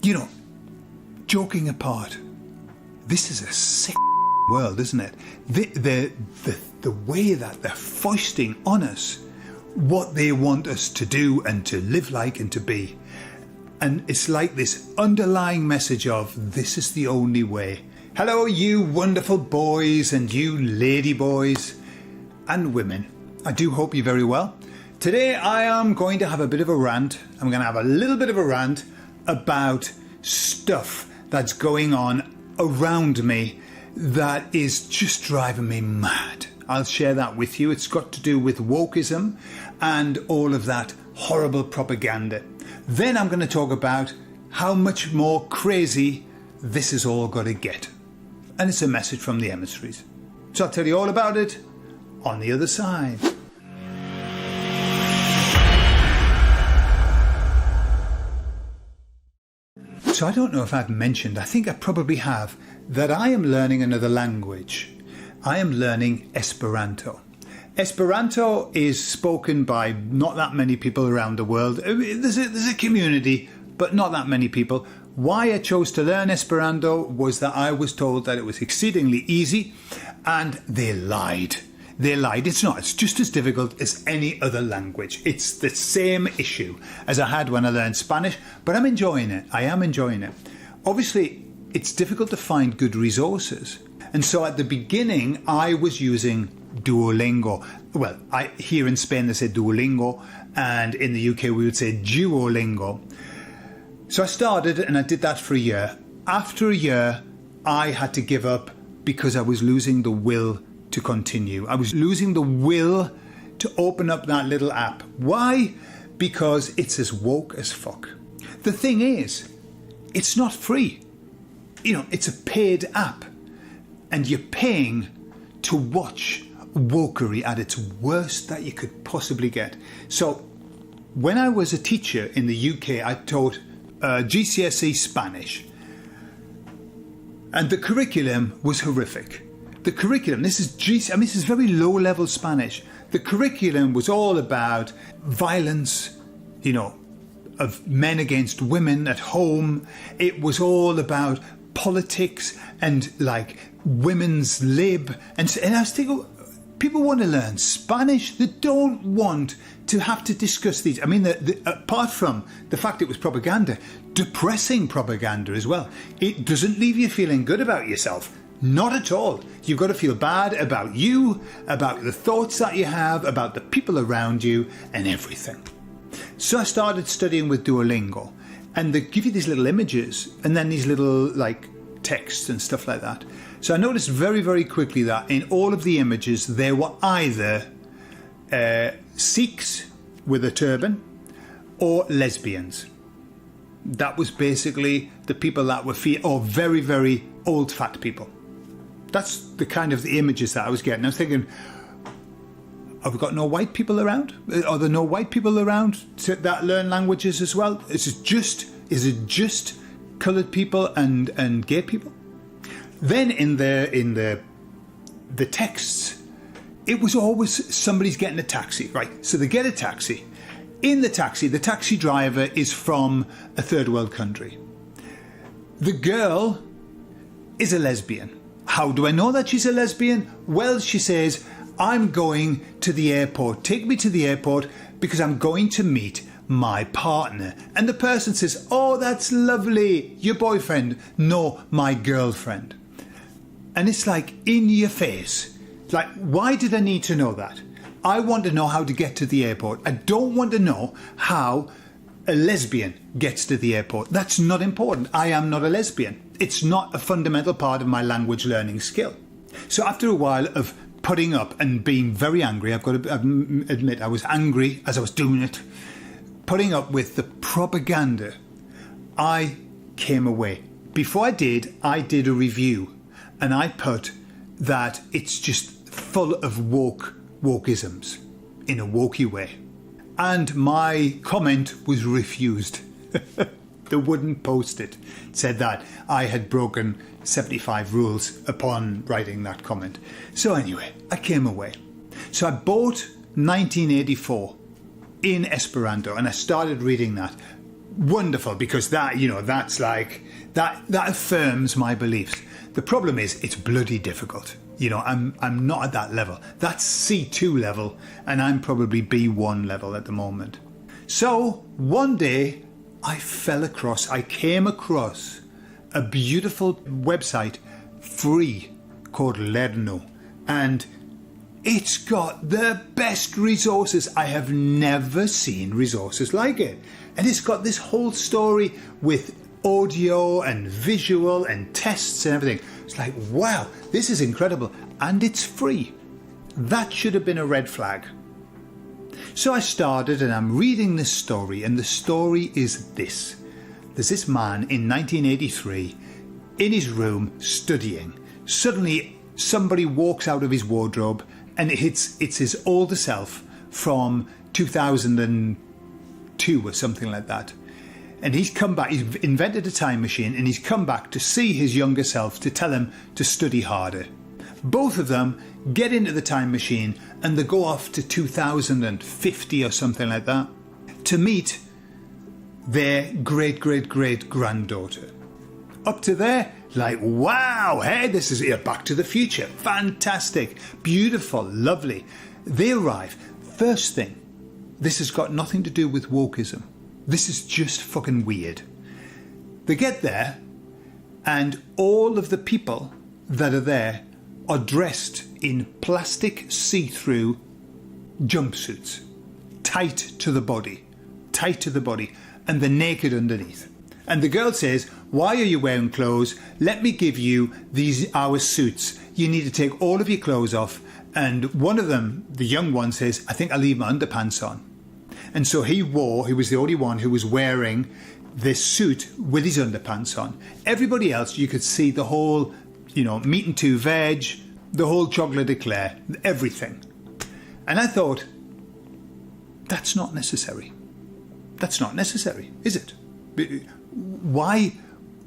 You know, joking apart, this is a sick world, isn't it? The way that they're foisting on us what they want us to do and to live like and to be. And it's like this underlying message of, this is the only way. Hello, you wonderful boys and you lady boys and women. I do hope you're very well. Today I am going to have a bit of a rant. I'm going to have a little bit of a rant about stuff that's going on around me that is just driving me mad. I'll share that with you. It's got to do with wokeism and all of that horrible propaganda. Then I'm going to talk about how much more crazy this is all got to get. And it's a message from the emissaries. So I'll tell you all about it on the other side. So I don't know if I've mentioned, I think I probably have, that I am learning another language. I am learning Esperanto. Esperanto is spoken by not that many people around the world. There's a community, but not that many people. Why I chose to learn Esperanto was that I was told that it was exceedingly easy, and they lied. They lied. It's not. It's just as difficult as any other language. It's the same issue as I had when I learned Spanish, but I'm enjoying it. I am enjoying it. Obviously, it's difficult to find good resources. And so at the beginning, I was using Duolingo. Well, here in Spain, they say Duolingo, and in the UK, we would say Duolingo. So I started and I did that for a year. After a year, I had to give up because I was losing the will to continue. I was losing the will to open up that little app. Why? Because it's as woke as fuck. The thing is, it's not free. You know, it's a paid app. And you're paying to watch wokery at its worst that you could possibly get. So when I was a teacher in the UK, I taught GCSE Spanish. And the curriculum was horrific. The curriculum, this is very low-level Spanish. The curriculum was all about violence, you know, of men against women at home. It was all about politics and like women's lib. And I was thinking, people want to learn Spanish. They don't want to have to discuss these. I mean, apart from the fact it was propaganda, depressing propaganda as well. It doesn't leave you feeling good about yourself. Not at all. You've got to feel bad about you, about the thoughts that you have, about the people around you, and everything. So I started studying with Duolingo, and they give you these little images, and then these little like texts and stuff like that. So I noticed very, very quickly that in all of the images, there were either Sikhs with a turban or lesbians. That was basically the people that were or very, very old fat people. That's the kind of the images that I was getting. I was thinking, have we got no white people around? Are there no white people around that learn languages as well? Is it just coloured people and gay people? Then in the texts, it was always somebody's getting a taxi, right? So they get a taxi. In the taxi driver is from a third world country. The girl is a lesbian. How do I know that she's a lesbian? Well, she says, I'm going to the airport. Take me to the airport because I'm going to meet my partner. And the person says, oh, that's lovely. Your boyfriend? No, my girlfriend. And it's like in your face. Like, why did I need to know that? I want to know how to get to the airport. I don't want to know how a lesbian gets to the airport. That's not important. I am not a lesbian. It's not a fundamental part of my language learning skill. So after a while of putting up and being very angry, I've got to admit I was angry as I was doing it, putting up with the propaganda, I came away. Before I did a review, and I put that it's just full of wokeisms in a wokey way. And my comment was refused. They wouldn't post it. It said that I had broken 75 rules upon writing that comment. So anyway, I came away. So I bought 1984 in Esperanto and I started reading that. wonderful, because that, you know, that's like, that affirms my beliefs. The problem is it's bloody difficult. You know, I'm not at that level. That's C2 level, and I'm probably B1 level at the moment. So one day I came across a beautiful website, free, called Lerno, and it's got the best resources. I have never seen resources like it. And it's got this whole story with audio and visual and tests and everything. It's like, wow, this is incredible. And it's free. That should have been a red flag. So I started, and I'm reading this story, and the story is this. There's this man in 1983 in his room studying. Suddenly somebody walks out of his wardrobe, and it's his older self from 2002 or something like that. And he's come back, he's invented a time machine, and he's come back to see his younger self to tell him to study harder. Both of them get into the time machine, and they go off to 2050 or something like that to meet their great-great-great-granddaughter. Up to there, like, wow, hey, this is Back to the Future. Fantastic, beautiful, lovely. They arrive. First thing, this has got nothing to do with wokeism. This is just fucking weird. They get there, and all of the people that are there are dressed in plastic see-through jumpsuits, tight to the body, and they're naked underneath. And the girl says, why are you wearing clothes? Let me give you our suits. You need to take all of your clothes off. And one of them, the young one, says, I think I'll leave my underpants on. And so he was the only one who was wearing this suit with his underpants on. Everybody else, you could see the whole, you know, meat and two veg, the whole chocolate eclair, everything. And I thought, that's not necessary. That's not necessary, is it? Why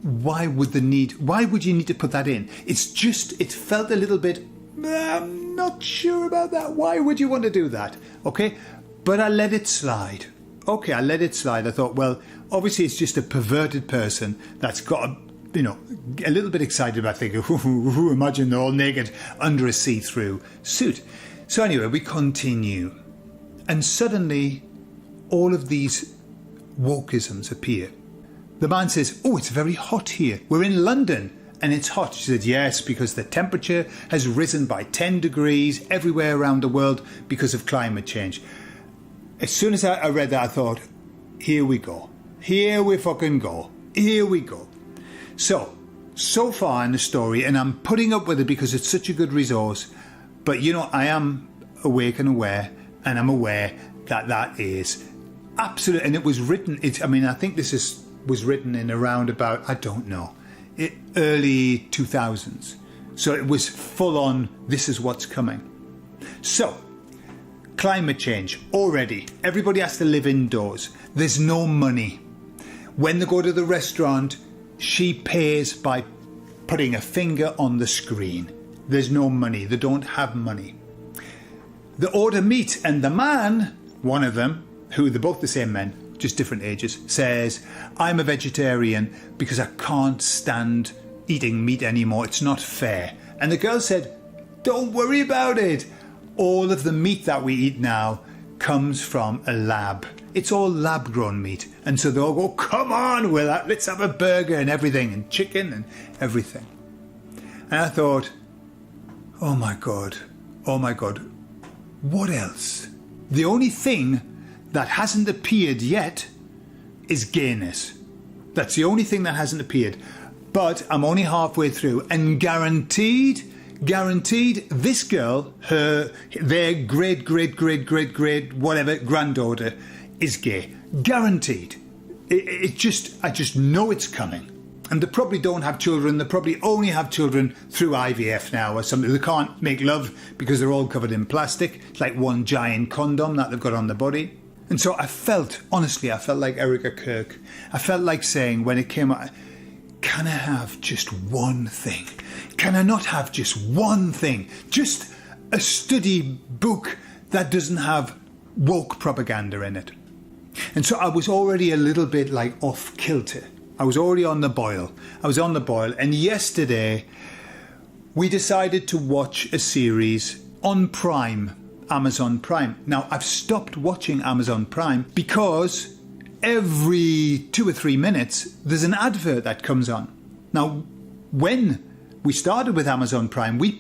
would you need to put that in? It felt a little bit, I'm not sure about that. Why would you want to do that? Okay, but I let it slide. Okay, I let it slide. I thought, well, obviously it's just a perverted person that's got, a little bit excited about thinking, imagine they're all naked under a see-through suit. So anyway, we continue. And suddenly, all of these wokeisms appear. The man says, oh, it's very hot here. We're in London and it's hot. She said, yes, because the temperature has risen by 10 degrees everywhere around the world because of climate change. As soon as I read that, I thought, here we go. Here we fucking go. Here we go. So far in the story, and I'm putting up with it because it's such a good resource, but I am awake and aware, and I'm aware that is absolute. And it was written, I think this was written in around about, I don't know, early 2000s. So it was full on, this is what's coming. So, climate change, already. Everybody has to live indoors. There's no money. When they go to the restaurant, she pays by putting a finger on the screen. There's no money. They don't have money. They order meat, and the man, one of them, who they're both the same men, just different ages, says, I'm a vegetarian because I can't stand eating meat anymore. It's not fair. And the girl said, don't worry about it. All of the meat that we eat now comes from a lab. It's all lab-grown meat. And so they all go, come on, let's have a burger and everything, and chicken and everything. And I thought, oh my God, what else? The only thing that hasn't appeared yet is gayness. That's the only thing that hasn't appeared. But I'm only halfway through, and guaranteed, this girl, their great whatever granddaughter is gay. Guaranteed. I just know it's coming. And they probably don't have children. They probably only have children through IVF now or something. They can't make love because they're all covered in plastic. It's like one giant condom that they've got on their body. And so honestly, I felt like Erica Kirk. I felt like saying when it came out, can I have just one thing? Can I not have just one thing? Just a study book that doesn't have woke propaganda in it. And so I was already a little bit like off kilter. I was already on the boil. And yesterday we decided to watch a series on Prime, Amazon Prime. Now, I've stopped watching Amazon Prime because every 2 or 3 minutes there's an advert that comes on. Now, when we started with Amazon Prime, we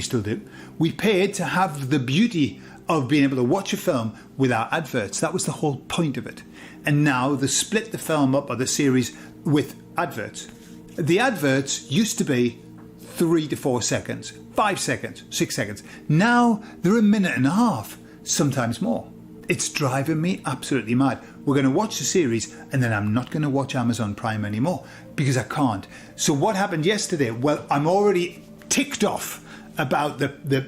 still do, we paid to have the beauty of being able to watch a film without adverts. That was the whole point of it. And now they split the film up, or the series, with adverts. The adverts used to be 3 to 4 seconds, 5 seconds, 6 seconds. Now they're a minute and a half, sometimes more. It's driving me absolutely mad. We're going to watch the series and then I'm not going to watch Amazon Prime anymore because I can't. So what happened yesterday? Well, I'm already ticked off about the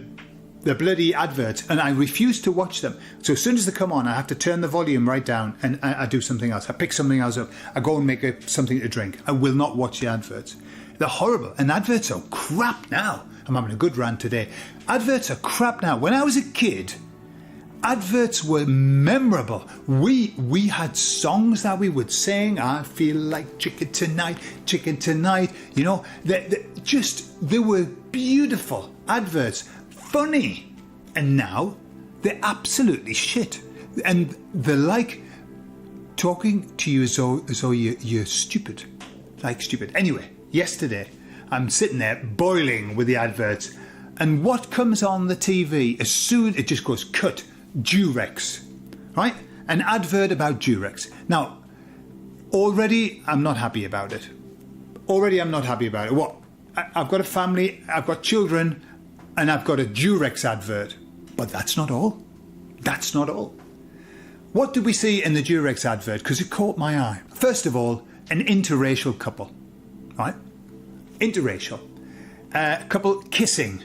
bloody adverts and I refuse to watch them. So as soon as they come on, I have to turn the volume right down and I do something else. I pick something else up. I go and make something to drink. I will not watch the adverts. They're horrible. And adverts are crap now. I'm having a good rant today. Adverts are crap now. When I was a kid, adverts were memorable. We had songs that we would sing. I feel like chicken tonight. You know, they were beautiful adverts. Funny. And now they're absolutely shit. And they're like talking to you as though you're stupid. Like stupid. Anyway, yesterday I'm sitting there boiling with the adverts. And what comes on the TV, as soon it just goes cut. Durex, right? An advert about Durex. Now, already I'm not happy about it. What? I've got a family, I've got children, and I've got a Durex advert. But that's not all. What did we see in the Durex advert? Because it caught my eye. First of all, an interracial couple, right? Interracial. Couple kissing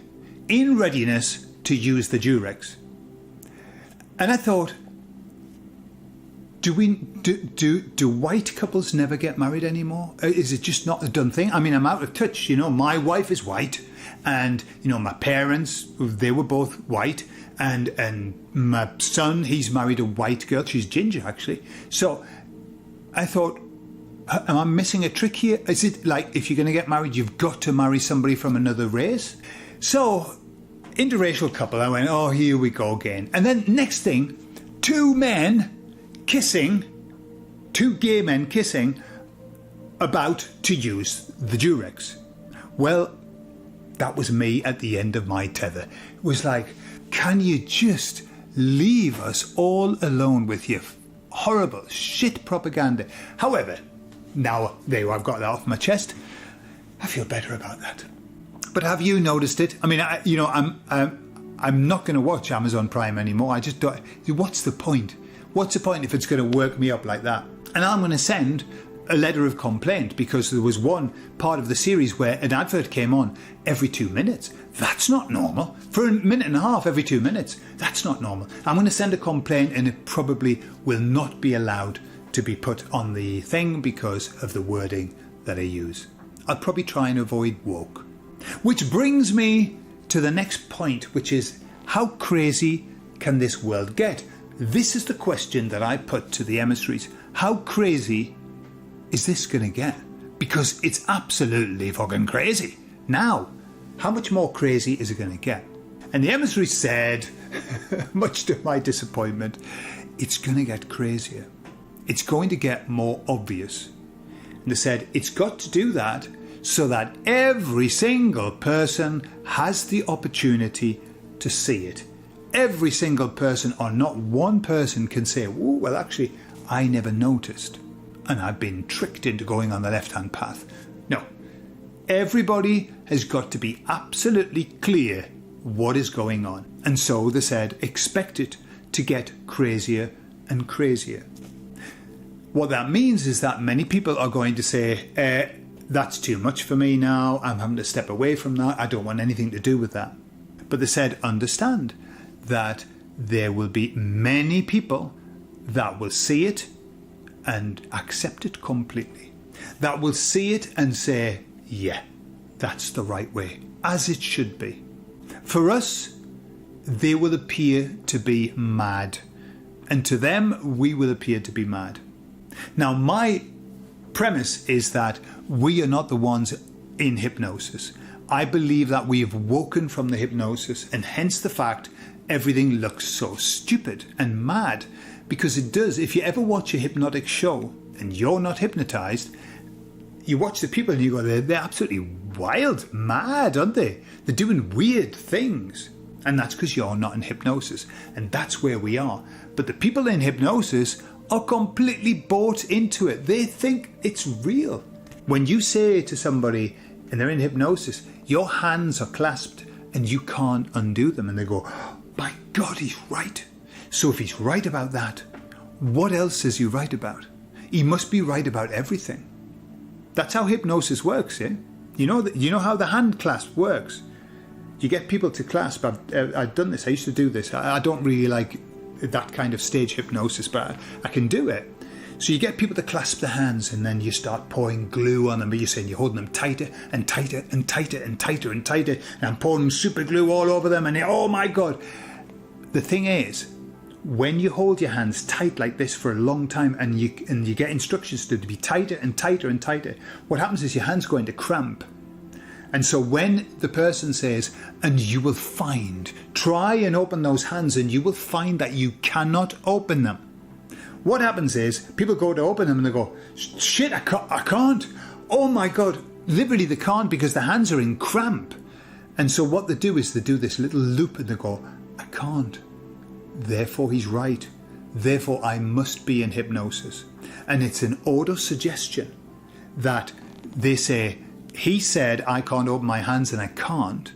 in readiness to use the Durex. And I thought, do white couples never get married anymore? Is it just not a done thing? I mean, I'm out of touch. You know, my wife is white, and you know, my parents, they were both white, and my son, he's married a white girl. She's ginger, actually. So I thought, am I missing a trick here? Is it like if you're going to get married, you've got to marry somebody from another race? So interracial couple, I went, oh, here we go again. And then next thing, two gay men kissing about to use the Durex. Well, that was me at the end of my tether. It was like, can you just leave us all alone with your horrible shit propaganda? However, now there I've got that off my chest. I feel better about that. But have you noticed it? I mean, I'm not going to watch Amazon Prime anymore. I just don't. What's the point? What's the point if it's going to work me up like that? And I'm going to send a letter of complaint because there was one part of the series where an advert came on every 2 minutes. That's not normal. For a minute and a half every 2 minutes. That's not normal. I'm going to send a complaint and it probably will not be allowed to be put on the thing because of the wording that I use. I'll probably try and avoid woke. Which brings me to the next point, which is how crazy can this world get? This is the question that I put to the emissaries. How crazy is this going to get? Because it's absolutely fucking crazy. Now, how much more crazy is it going to get? And the emissaries said, much to my disappointment, it's going to get crazier. It's going to get more obvious. And they said, it's got to do that so that every single person has the opportunity to see it. Every single person, or not one person, can say, oh, well, actually, I never noticed. And I've been tricked into going on the left-hand path. No. Everybody has got to be absolutely clear what is going on. And so they said, expect it to get crazier and crazier. What that means is that many people are going to say, that's too much for me now. I'm having to step away from that. I don't want anything to do with that. But they said, understand that there will be many people that will see it and accept it completely. That will see it and say, yeah, that's the right way, as it should be. For us, they will appear to be mad. and to them we will appear to be mad. Now, my premise is that we are not the ones in hypnosis. I believe that we have woken from the hypnosis, and hence the fact everything looks so stupid and mad, because it does. If you ever watch a hypnotic show and you're not hypnotized, you watch the people and you go, they're absolutely wild, mad, aren't they? They're doing weird things. And that's because you're not in hypnosis. And that's where we are. But the people in hypnosis are completely bought into it. They think it's real. When you say to somebody, and they're in hypnosis, your hands are clasped and you can't undo them. And they go, by God, he's right. So if he's right about that, what else is he right about? He must be right about everything. That's how hypnosis works, eh? You know how the hand clasp works. You get people to clasp. I've done this. I used to do this. I don't really like that kind of stage hypnosis, but I can do it. So you get people to clasp their hands, and then you start pouring glue on them. But you're saying you're holding them tighter and tighter and tighter and tighter and tighter, and I'm pouring super glue all over them. And oh my God! The thing is, when you hold your hands tight like this for a long time, and you get instructions to be tighter and tighter and tighter, what happens is your hands go into cramp. And so when the person says, and you will find, try and open those hands, and you will find that you cannot open them. What happens is people go to open them and they go, shit, I can't. Oh my God. Literally they can't, because the hands are in cramp. And so what they do is they do this little loop and they go, I can't. Therefore he's right. Therefore I must be in hypnosis. And it's an auto-suggestion that they say, he said I can't open my hands and I can't,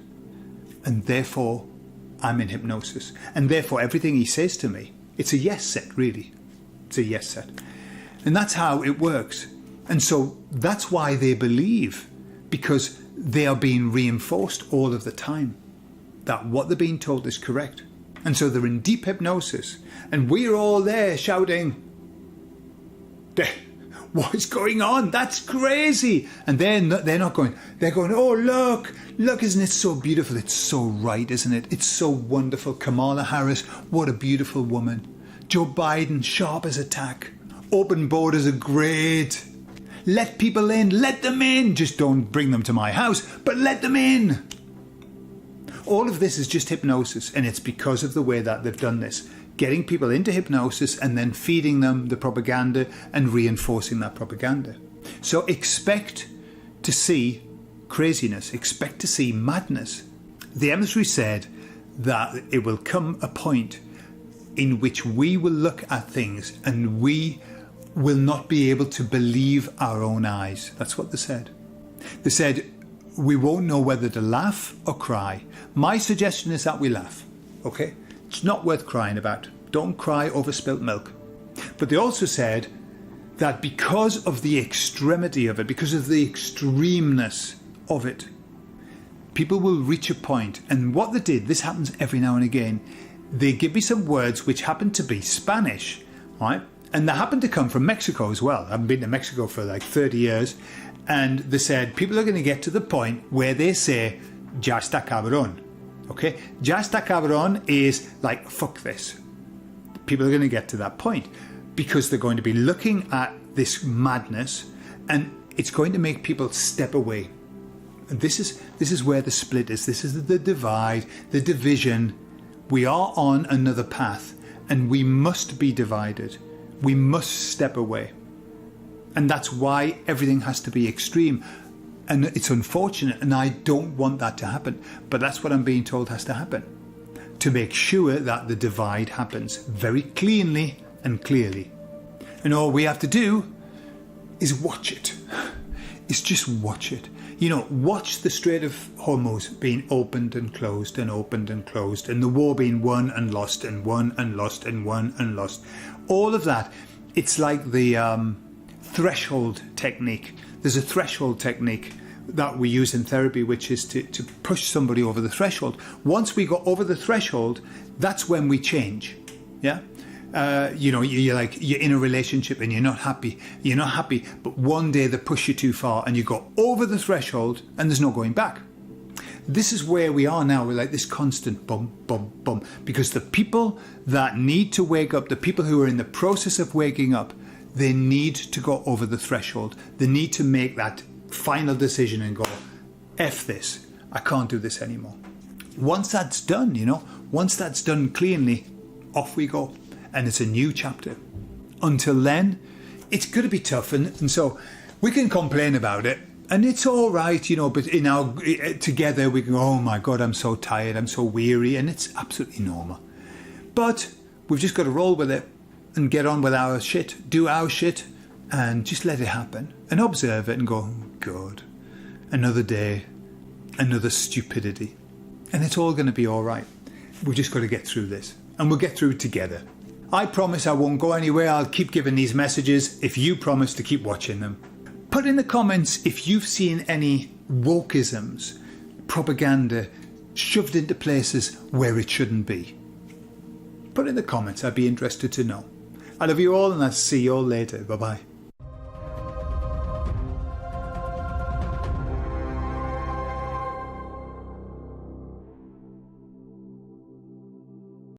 and therefore I'm in hypnosis. And therefore everything he says to me, it's a yes set, really. It's a yes set. And that's how it works. And so that's why they believe, because they are being reinforced all of the time that what they're being told is correct. And so they're in deep hypnosis, and we're all there shouting, what is going on? That's crazy. And they're not going, they're going, oh, look, isn't it so beautiful? It's so right, isn't it? It's so wonderful. Kamala Harris, what a beautiful woman. Joe Biden, sharp as a tack. Open borders are great. Let people in, let them in. Just don't bring them to my house, but let them in. All of this is just hypnosis, and it's because of the way that they've done this. Getting people into hypnosis and then feeding them the propaganda and reinforcing that propaganda. So expect to see craziness, expect to see madness. The emissary said that it will come a point in which we will look at things and we will not be able to believe our own eyes. That's what they said. They said, we won't know whether to laugh or cry. My suggestion is that we laugh, okay? It's not worth crying about. Don't cry over spilt milk. But they also said that because of the extremity of it, because of the extremeness of it, people will reach a point. And what they did, this happens every now and again, they give me some words which happen to be Spanish, right? And they happen to come from Mexico as well. I've been to Mexico for like 30 years. And they said people are going to get to the point where they say, ya está cabrón. Okay? Ya está cabrón is like, fuck this. People are going to get to that point because they're going to be looking at this madness, and it's going to make people step away. And this is where the split is. This is the divide, the division. We are on another path, and we must be divided. We must step away. And that's why everything has to be extreme. And it's unfortunate, and I don't want that to happen. But that's what I'm being told has to happen, to make sure that the divide happens very cleanly and clearly. And all we have to do is watch it. It's just watch it. You know, watch the Strait of Hormuz being opened and closed and opened and closed, and the war being won and lost and won and lost and won and lost. All of that. It's like the threshold technique. There's a threshold technique that we use in therapy, which is to push somebody over the threshold. Once we go over the threshold, that's when we change. Yeah. You know, you're in a relationship and you're not happy, but one day they push you too far and you go over the threshold and there's no going back. this is where we are now. We're like this constant bum, bum, bum. Because the people that need to wake up, the people who are in the process of waking up, they need to go over the threshold. They need to make that final decision and go, F this. I can't do this anymore. Once that's done, once that's done cleanly, off we go. And it's a new chapter. Until then, it's going to be tough. And so we can complain about it. And it's all right, but together we can go, oh my God, I'm so tired, I'm so weary. And it's absolutely normal. But we've just got to roll with it and get on with our shit, do our shit, and just let it happen. And observe it and go, oh God, another day, another stupidity. And it's all going to be all right. We've just got to get through this. And we'll get through it together. I promise I won't go anywhere. I'll keep giving these messages if you promise to keep watching them. Put in the comments if you've seen any wokeisms, propaganda shoved into places where it shouldn't be. Put in the comments. I'd be interested to know. I love you all and I'll see you all later. Bye-bye.